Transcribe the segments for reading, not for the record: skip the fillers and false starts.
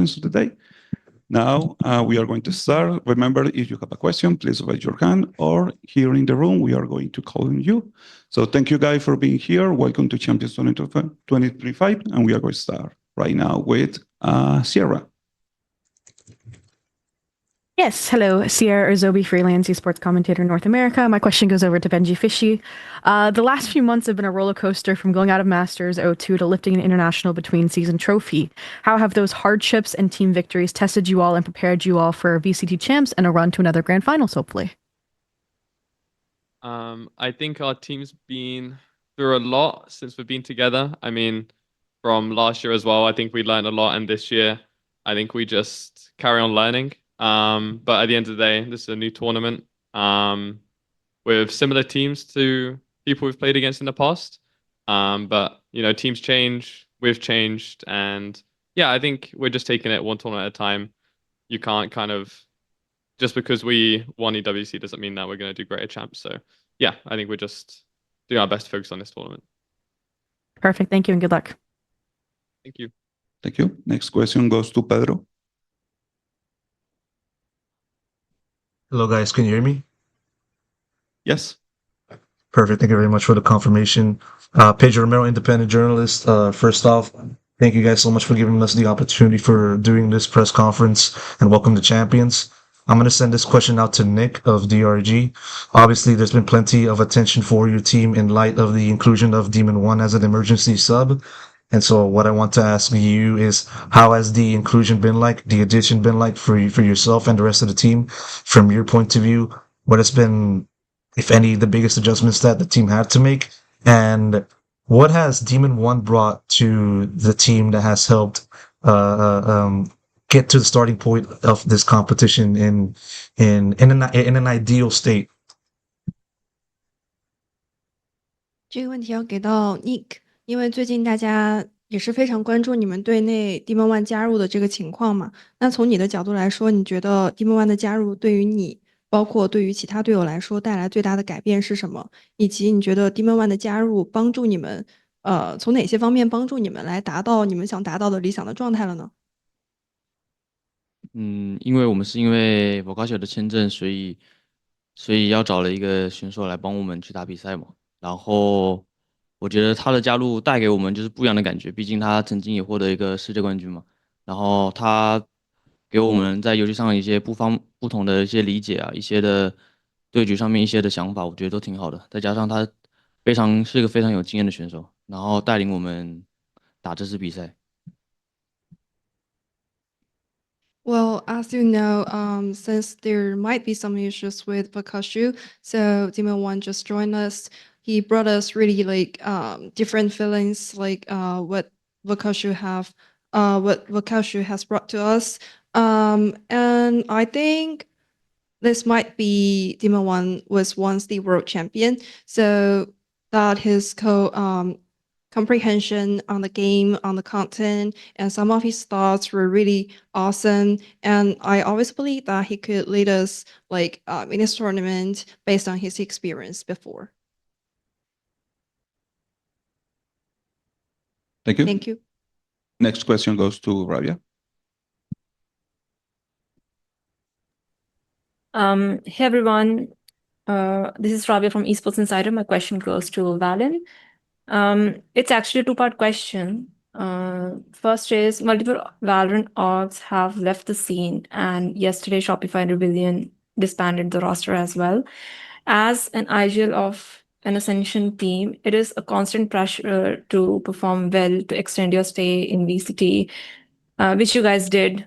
of the day. Now we are going to start. Remember, if you have a question, please raise your hand, or here in the room, we are going to call on you. So thank you guys for being here. Welcome to Champions 2025, and we are going to start right now with Sierra. Yes, hello, Sierra Erzobi, freelance esports commentator in North America. My question goes over to benjyfishy. The last few months have been a roller coaster from going out of Masters 02 to lifting an international between season trophy. How have those hardships and team victories tested you all and prepared you all for VCT champs and a run to another grand finals, hopefully? I think our team's been through a lot since we've been together. I mean, from last year as well, I think we learned a lot, and this year, I think we just carry on learning. But at the end of the day, this is a new tournament with similar teams to people we've played against in the past. But you know, teams change, we've changed, and yeah, I think we're just taking it one tournament at a time. You can't kind of just because we won EWC doesn't mean that we're going to do great at champs. So yeah, I think we're just doing our best to focus on this tournament. Perfect. Thank you and good luck. Thank you. Thank you. Next question goes to Pedro. Hello, guys. Can you hear me? Yes. Perfect. Thank you very much for the confirmation. Pedro, Romero, independent journalist. First off, thank you guys so much for giving us the opportunity for doing this press conference, and welcome to Champions. I'm going to send this question out to Nicc of DRG. Obviously, there's been plenty of attention for your team in light of the inclusion of Demon 1 as an emergency sub. And so what I want to ask you is, how has the inclusion been like, the addition been like for yourself and the rest of the team? From your point of view, what has been, if any, the biggest adjustments that the team had to make? And what has Demon 1 brought to the team that has helped get to the starting point of this competition in an ideal state? 这个问题要给到 Nicc， 因为最近大家也是非常关注你们队内 Demon 1加入的这个情况嘛。那从你的角度来说，你觉得 Demon 1的加入对于你，包括对于其他队友来说带来最大的改变是什么？以及你觉得 Demon 1的加入帮助你们，从哪些方面帮助你们来达到你们想达到的理想的状态了呢？因为我们是因为 Vocatio 的签证，所以要找了一个选手来帮我们去打比赛嘛。然后我觉得他的加入带给我们就是不一样的感觉，毕竟他曾经也获得一个世界冠军嘛。然后他给我们在游戏上一些不同的一些理解啊，一些的对局上面一些的想法，我觉得都挺好的。再加上他是一个非常有经验的选手，然后带领我们打这次比赛。Well, as you know, since there might be some issues with Vakashu, so Demon 1 just joined us. He brought us really like different feelings, like what Vakashu has brought to us. And I think this might be Demon 1 was once the world champion, so that his comprehension on the game, on the content, and some of his thoughts were really awesome. And I always believe that he could lead us like in this tournament based on his experience before. Thank you. Thank you. Next question goes to Rabia. Hey everyone, this is Rabia from Esports Insider. My question goes to valyn. It's actually a two-part question. First is, multiple Valorant orgs have left the scene, and yesterday Shopify and Rebellion disbanded the roster as well. As an IGL of an Ascension team, it is a constant pressure to perform well, to extend your stay in VCT, which you guys did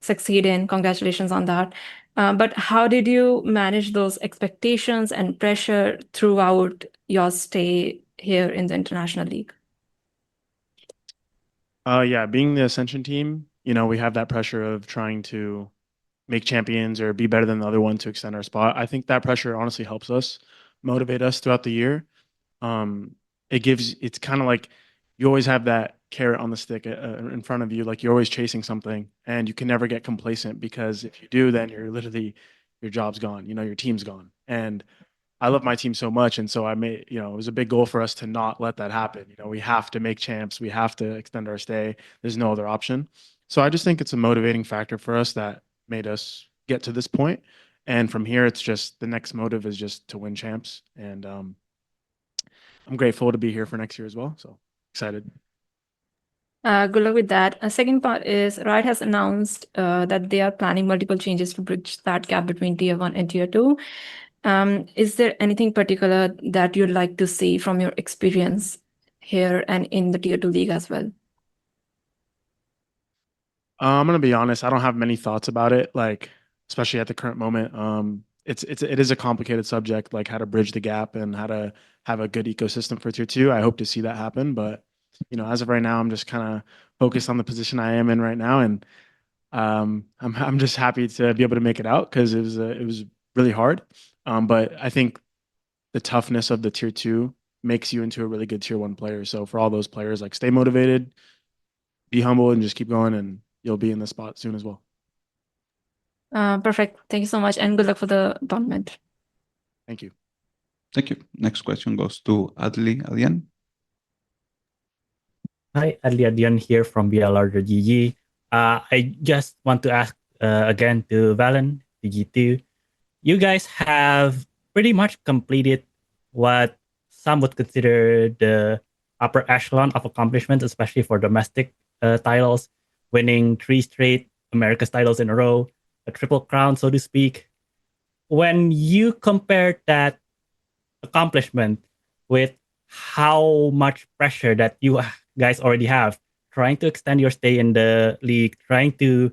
succeed in. Congratulations on that. But how did you manage those expectations and pressure throughout your stay here in the International League? Yeah, being the Ascension team, you know, we have that pressure of trying to make champions or be better than the other one to extend our spot. I think that pressure honestly helps us motivate us throughout the year. It's kind of like you always have that carrot on the stick in front of you, like you're always chasing something, and you can never get complacent, because if you do, then you're literally, your job's gone, you know, your team's gone. And I love my team so much, and so it was a big goal for us to not let that happen. You know, we have to make champs, we have to extend our stay. There's no other option. So I just think it's a motivating factor for us that made us get to this point. And from here, it's just the next motive is just to win champs. And I'm grateful to be here for next year as well. So excited. Good luck with that. A second part is Riot has announced that they are planning multiple changes to bridge that gap between tier 1 and tier 2. Is there anything particular that you'd like to see from your experience here and in the tier 2 league as well? I'm gonna be honest. I don't have many thoughts about it. Like, especially at the current moment. It is a complicated subject. Like how to bridge the gap and how to have a good ecosystem for tier 2. I hope to see that happen. But as of right now, I'm just kind of focused on the position I am in right now, and I'm just happy to be able to make it out because it was really hard. But I think the toughness of the tier 2 makes you into a really good tier 1 player. So for all those players, like stay motivated, be humble, and just keep going, and you'll be in the spot soon as well. Perfect. Thank you so much, and good luck for the tournament. Thank you. Thank you. Next question goes to Adli Alian. Hi, Adli Adian here from VALORANT GG. I just want to ask again to valyn, GG2. You guys have pretty much completed what some would consider the upper echelon of accomplishments, especially for domestic titles, winning 3 straight America's titles in a row, a triple crown, so to speak. When you compare that accomplishment with how much pressure that you guys already have, trying to extend your stay in the league, trying to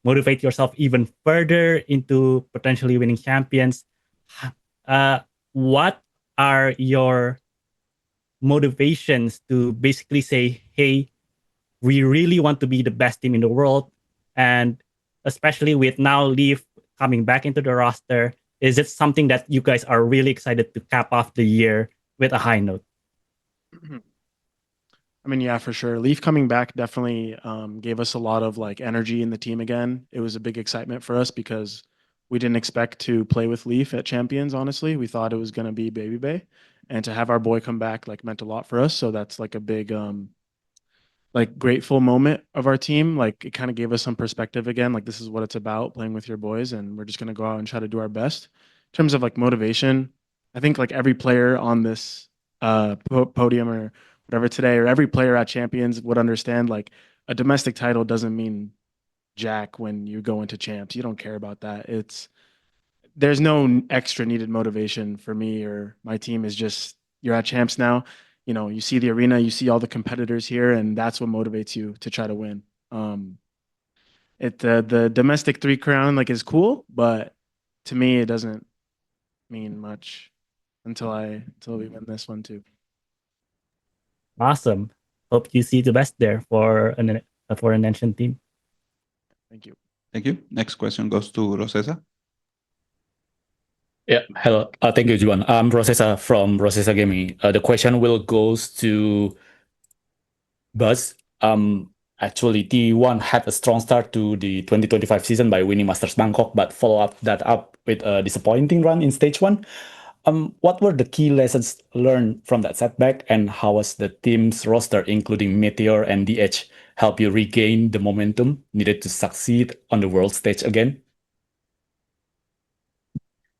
motivate yourself even further into potentially winning champions, what are your motivations to basically say, hey, we really want to be the best team in the world? And especially with now Leaf coming back into the roster, is it something that you guys are really excited to cap off the year with a high note? I mean, yeah, for sure. Leaf coming back definitely gave us a lot of like energy in the team again. It was a big excitement for us because we didn't expect to play with Leaf at Champions, honestly. We thought it was going to be Baby Bay. And to have our boy come back like meant a lot for us. So that's like a big like grateful moment of our team. Like it kind of gave us some perspective again. Like this is what it's about, playing with your boys, and we're just going to go out and try to do our best. In terms of like motivation, I think like every player on this podium or whatever today, or every player at Champions would understand like a domestic title doesn't mean jack when you go into champs. You don't care about that. There's no extra needed motivation for me or my team. Is just you're at champs now. You see the arena, you see all the competitors here, and that's what motivates you to try to win. The domestic 3 crown like is cool, but to me it doesn't mean much until we win this one too. Awesome. Hope you see the best there for an ancient team. Thank you. Thank you. Next question goes to Rosesa. Yeah, hello. Thank you, Juan. I'm Rosesa from Rosesa Gaming. The question will goes to BuZz. Actually, T1 had a strong start to the 2025 season by winning Masters Bangkok, but follow up with a disappointing run in stage 1. What were the key lessons learned from that setback, and how was the team's roster, including Meteor and DH, help you regain the momentum needed to succeed on the world stage again?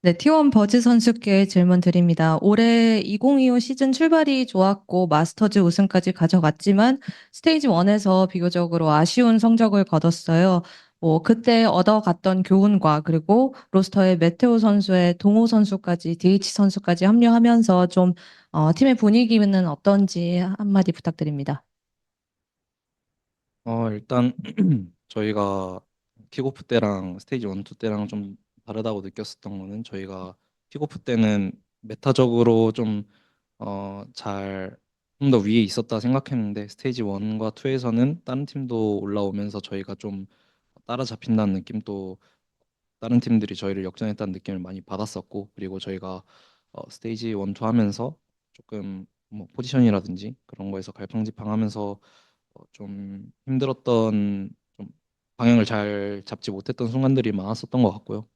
네, T1 버즈 선수께 질문 드립니다. 올해 2025 시즌 출발이 좋았고 마스터즈 우승까지 가져갔지만 스테이지 1에서 비교적으로 아쉬운 성적을 거뒀어요. 그때 얻어갔던 교훈과 그리고 로스터에 메테오 선수의 동호 선수까지 DH 선수까지 합류하면서 좀 팀의 분위기는 어떤지 한마디 부탁드립니다. 일단 저희가 킥오프 때랑 스테이지 1, 2 때랑 좀 다르다고 느꼈었던 거는 저희가 킥오프 때는 메타적으로 좀 더 위에 있었다 생각했는데 스테이지 1과 2에서는 다른 팀도 올라오면서 저희가 좀 따라잡힌다는 느낌, 또 다른 팀들이 저희를 역전했다는 느낌을 많이 받았었고, 그리고 저희가 스테이지 1, 2 하면서 조금 뭐 포지션이라든지 그런 거에서 갈팡질팡하면서 좀 힘들었던, 좀 방향을 잘 잡지 못했던 순간들이 많았었던 것 같고요.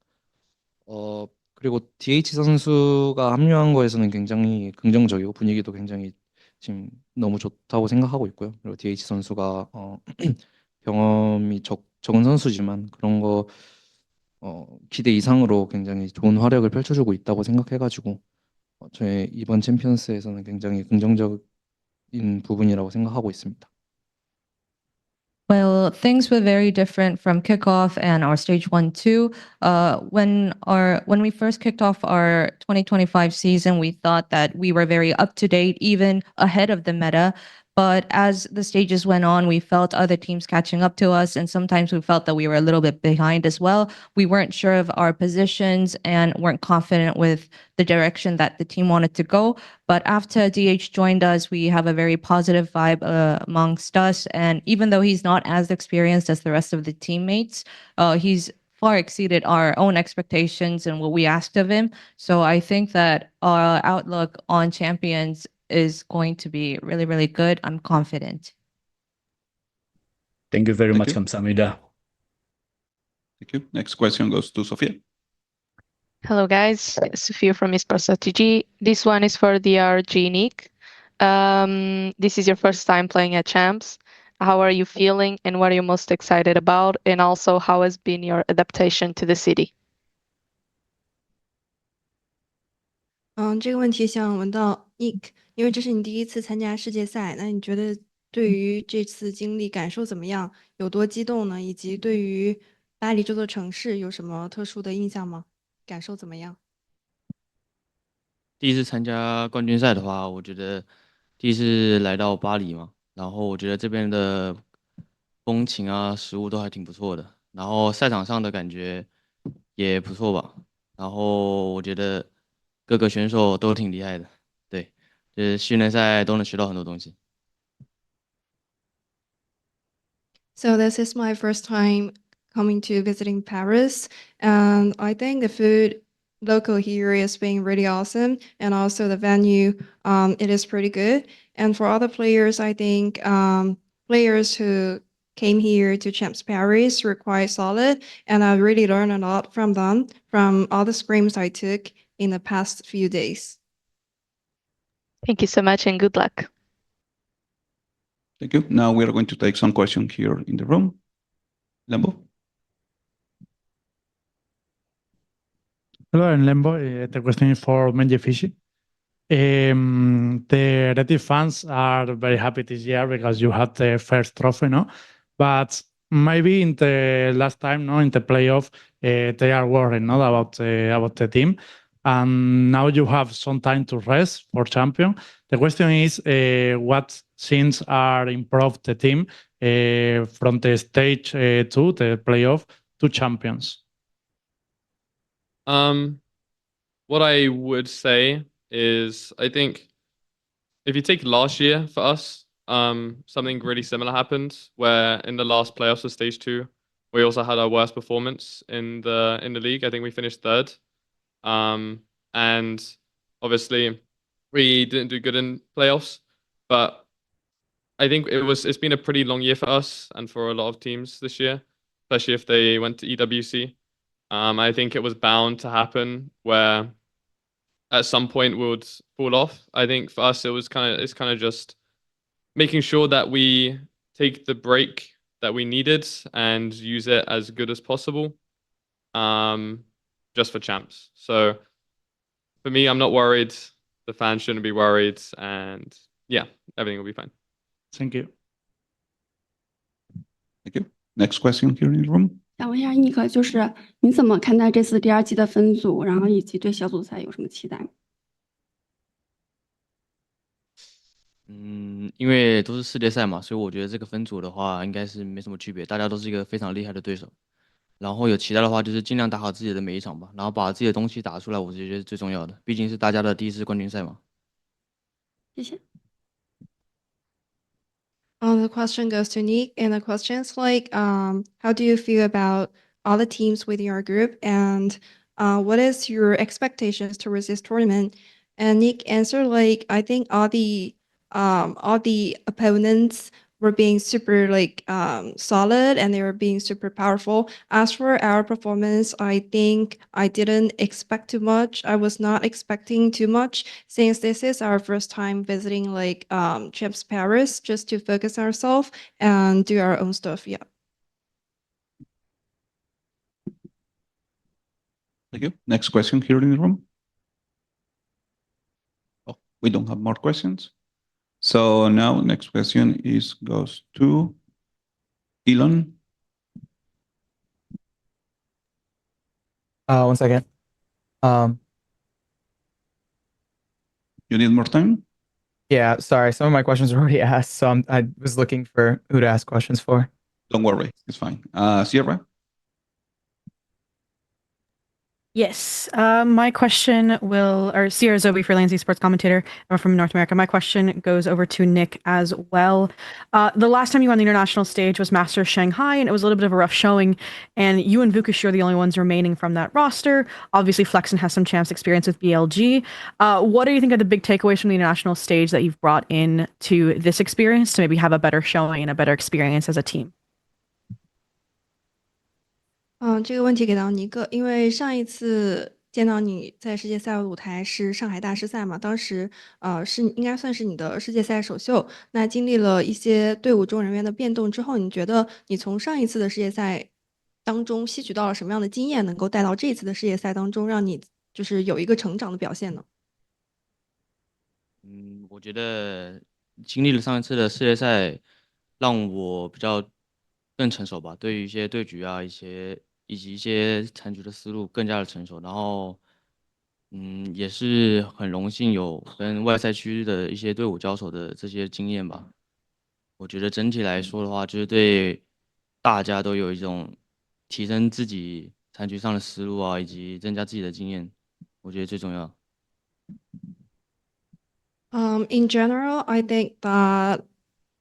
그리고 DH 선수가 합류한 거에서는 굉장히 긍정적이고 분위기도 굉장히 지금 너무 좋다고 생각하고 있고요. 그리고 DH 선수가 경험이 적은 선수지만 그런 거 기대 이상으로 굉장히 좋은 활약을 펼쳐주고 있다고 생각해가지고 저의 이번 챔피언스에서는 굉장히 긍정적인 부분이라고 생각하고 있습니다. Well, things were very different from kickoff and our stage 1-2. When we first kicked off our 2025 season, we thought that we were very up to date, even ahead of the meta. But as the stages went on, we felt other teams catching up to us, and sometimes we felt that we were a little bit behind as well. We weren't sure of our positions and weren't confident with the direction that the team wanted to go. But after DH joined us, we have a very positive vibe amongst us. And even though he's not as experienced as the rest of the teammates, he's far exceeded our own expectations and what we asked of him. So I think that our outlook on Champions is going to be really, really good. I'm confident. Thank you very Thank much, you. 감사합니다. Thank you. Next question goes to Sofia. Hello guys, Sophia from esports DRG. This one is for DRG Nicc. This is your first time playing at Champs. How are you feeling and what are you most excited about? And also, how has been your adaptation to the city? 这个问题想问到 Nick，因为这是你第一次参加世界赛，那你觉得对于这次经历感受怎么样？有多激动呢？以及对于巴黎这座城市有什么特殊的印象吗？感受怎么样？第一次参加冠军赛的话，我觉得第一次来到巴黎嘛，然后我觉得这边的风情啊、食物都还挺不错的，然后赛场上的感觉也不错吧，然后我觉得各个选手都挺厉害的，对，就是训练赛都能学到很多东西。So this is my first time coming to visiting Paris, and I think the food local here is being really awesome, and also the venue, it is pretty good. And for other players, I think players who came here to Champs Paris were quite solid, and I really learned a lot from them, from all the scrims I took in the past few days. Thank you so much and good luck. Thank you. Now we are going to take some questions here in the room. Lambo. Hello, I'm Lembo. The question is for benjyfishy. The Reddit fans are very happy this year because you had the first trophy, no? But maybe in the last time, no, in the playoff, they are worried, no, about the team. And now you have some time to rest for champion. The question is, what things are improved the team from the stage 2, the playoff, to champions? What I would say is, I think if you take last year for us, something really similar happened where in the last playoffs of stage 2, we also had our worst performance in the league. I think we finished 3rd. And obviously we didn't do good in playoffs, but I think it's been a pretty long year for us and for a lot of teams this year, especially if they went to EWC. I think it was bound to happen where at some point we would fall off. I think for us it's kind of just making sure that we take the break that we needed and use it as good as possible, just for champs. So for me, I'm not worried. The fans shouldn't be worried, and yeah, everything will be fine. Thank you. Thank you. Next question here in the room. 想问一下尼克，就是你怎么看待这次第2季的分组，然后以及对小组赛有什么期待吗？因为都是世界赛嘛，所以我觉得这个分组的话应该是没什么区别，大家都是一个非常厉害的对手。然后有期待的话，就是尽量打好自己的每一场吧，然后把自己的东西打出来，我觉得是最重要的，毕竟是大家的第一次冠军赛嘛。谢谢。The question goes to Nick, and the question is like, how do you feel about all the teams within your group, and what is your expectations towards this tournament? And Nick answered like, I think all the opponents were being super like solid, and they were being super powerful. As for our performance, I think I didn't expect too much. I was not expecting too much since this is our first time visiting like Champs Paris, just to focus ourselves and do our own stuff. Yeah. Thank you. Next question here in the room. Oh, we don't have more questions. So now next question goes to Elon. One second. You need more time? Yeah, sorry. Some of my questions were already asked, so I was looking for who to ask questions for. Don't worry, it's fine. Sierra? Yes. My question Sierra Zobi, freelance esports commentator. I'm from North America. My question goes over to Nick as well. The last time you were on the international stage was Masters Shanghai, and it was a little bit of a rough showing. And you and Vukish are the only ones remaining from that roster. Obviously, Flexen has some champs experience with BLG. What do you think are the big takeaways from the international stage that you've brought in to this experience to maybe have a better showing and a better experience as a team? 这个问题给到尼克，因为上一次见到你在世界赛舞台是上海大师赛嘛，当时是应该算是你的世界赛首秀。那经历了一些队伍中人员的变动之后，你觉得你从上一次的世界赛当中吸取到了什么样的经验，能够带到这一次的世界赛当中，让你就是有一个成长的表现呢？我觉得经历了上一次的世界赛，让我比较更成熟吧，对于一些对局啊，以及一些残局的思路更加的成熟。然后，也是很荣幸有跟外赛区的一些队伍交手的这些经验吧。我觉得整体来说的话，就是对大家都有一种提升自己残局上的思路啊，以及增加自己的经验，我觉得最重要。In general, I think that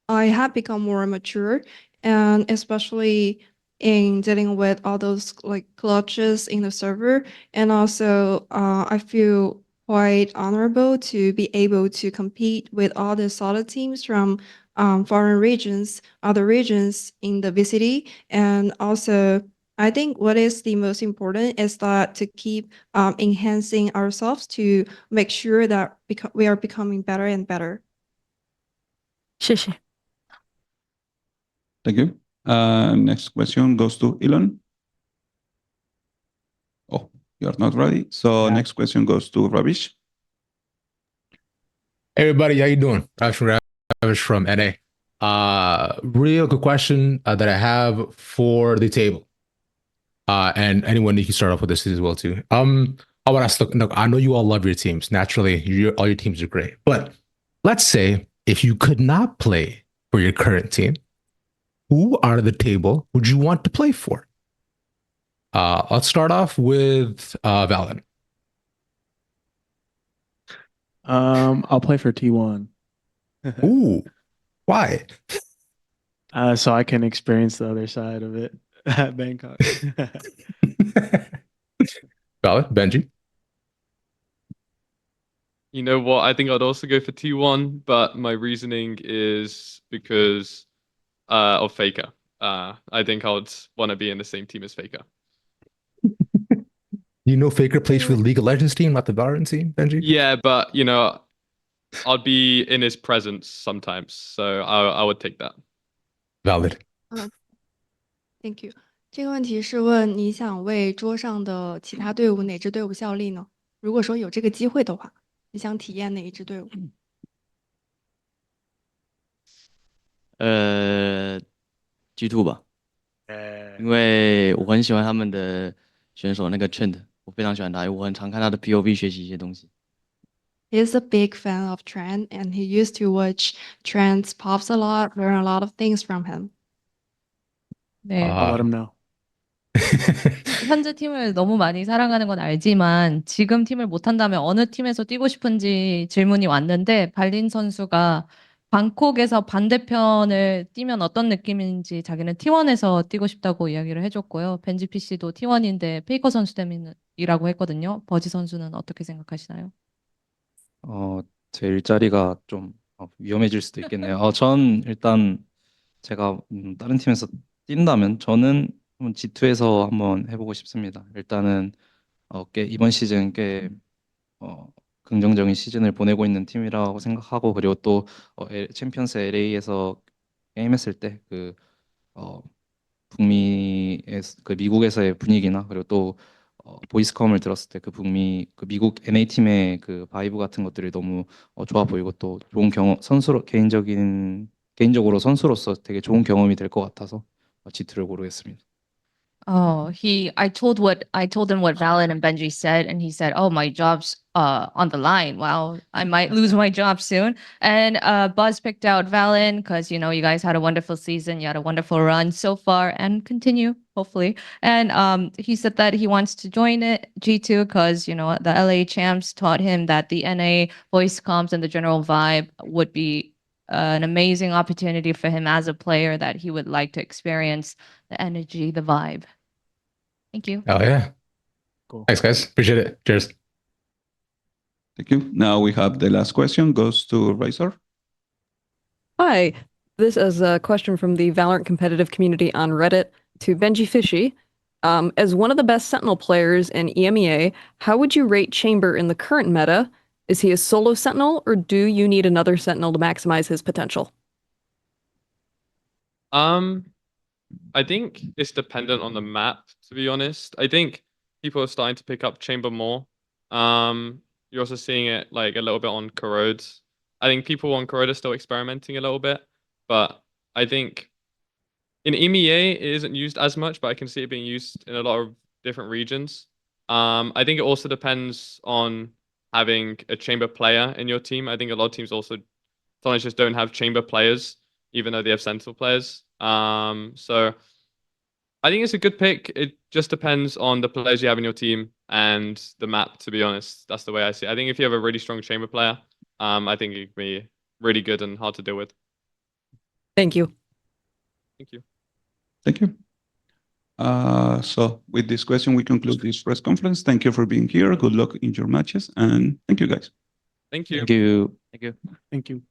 I have become more mature, and especially in dealing with all those like clutches in the server, and also I feel quite honorable to be able to compete with all the solid teams from foreign regions, other regions in the vicinity, and also I think what is the most important is that to keep enhancing ourselves to make sure that we are becoming better and better. 谢谢。 Thank you. Next question goes to Elon. Oh, you are not ready. So next question goes to Ravish. Hey everybody, how you doing? Ravish from NA. Real quick question that I have for the table. And anyone you can start off with this as well too. I want to ask, look, I know you all love your teams. Naturally, all your teams are great. But let's say if you could not play for your current team, who out of the table would you want to play for? Let's start off with valyn. I'll play for T1. Ooh, why? So I can experience the other side of it at Bangkok. valyn, Benji. You know what? I think I'd also go for T1, but my reasoning is because of Faker. I think I would want to be in the same team as Faker. You know Faker plays for the League of Legends team, not the Valorant team, Benji? Yeah, but you know, I'd be in his presence sometimes, so I would take that. Valid. Thank you. 这个问题是问你想为桌上的其他队伍哪支队伍效力呢？如果说有这个机会的话，你想体验哪一支队伍？ G2 吧，因为我很喜欢他们的选手那个 Trent，我非常喜欢他，我很常看他的 POV 学习一些东西。He's a big fan of Trent, and he used to watch Trent's pops a lot, learn a lot of things from him. 네. I'll let him know. 현재 팀을 너무 많이 사랑하는 건 알지만 지금 팀을 못한다면 어느 팀에서 뛰고 싶은지 질문이 왔는데 발린 선수가 방콕에서 반대편을 뛰면 어떤 느낌인지 자기는 T1에서 뛰고 싶다고 이야기를 해줬고요. 벤지 PC도 T1인데 페이커 선수 때문이라고 했거든요. 버지 선수는 어떻게 생각하시나요? 제 일자리가 좀 위험해질 수도 있겠네요. 전 일단 제가 다른 팀에서 뛴다면 저는 한번 G2에서 한번 해보고 싶습니다. 일단은 이번 시즌 꽤 긍정적인 시즌을 보내고 있는 팀이라고 생각하고 그리고 또 챔피언스 LA에서 게임했을 때 그 북미의 그 미국에서의 분위기나 그리고 또 보이스컴을 들었을 때 그 북미 그 미국 NA 팀의 그 바이브 같은 것들이 너무 좋아 보이고 또 좋은 경험 개인적으로 선수로서 되게 좋은 경험이 될 것 같아서 G2를 고르겠습니다. Oh, I told him what Valyn and Benji said, and he said, "Oh, my job's on the line. Wow, I might lose my job soon." And BuZz picked out Valyn because you guys had a wonderful season, you had a wonderful run so far, and continue hopefully. And he said that he wants to join it G2 because the LA champs taught him that the NA voice comms and the general vibe would be an amazing opportunity for him as a player, that he would like to experience the energy, the vibe. Thank you. Oh yeah. Cool. Thanks, guys. Appreciate it. Cheers. Thank you. Now we have the last question goes to Razor. Hi, this is a question from the Valorant competitive community on Reddit to benjyfishy. As one of the best Sentinel players in EMEA, how would you rate Chamber in the current meta? Is he a solo Sentinel, or do you need another Sentinel to maximize his potential? I think it's dependent on the map, to be honest. I think people are starting to pick up Chamber more. You're also seeing it like a little bit on Corrode. I think people on Corrode are still experimenting a little bit, but I think in EMEA it isn't used as much, but I can see it being used in a lot of different regions. I think it also depends on having a Chamber player in your team. I think a lot of teams also sometimes just don't have Chamber players, even though they have Sentinel players. So I think it's a good pick. It just depends on the players you have in your team and the map, to be honest. That's the way I see it. I think if you have a really strong Chamber player, I think it can be really good and hard to deal with. Thank you. Thank you. Thank you. So with this question, we conclude this press conference. Thank you for being here. Good luck in your matches, and thank you, guys. Thank you. Thank you. Thank you.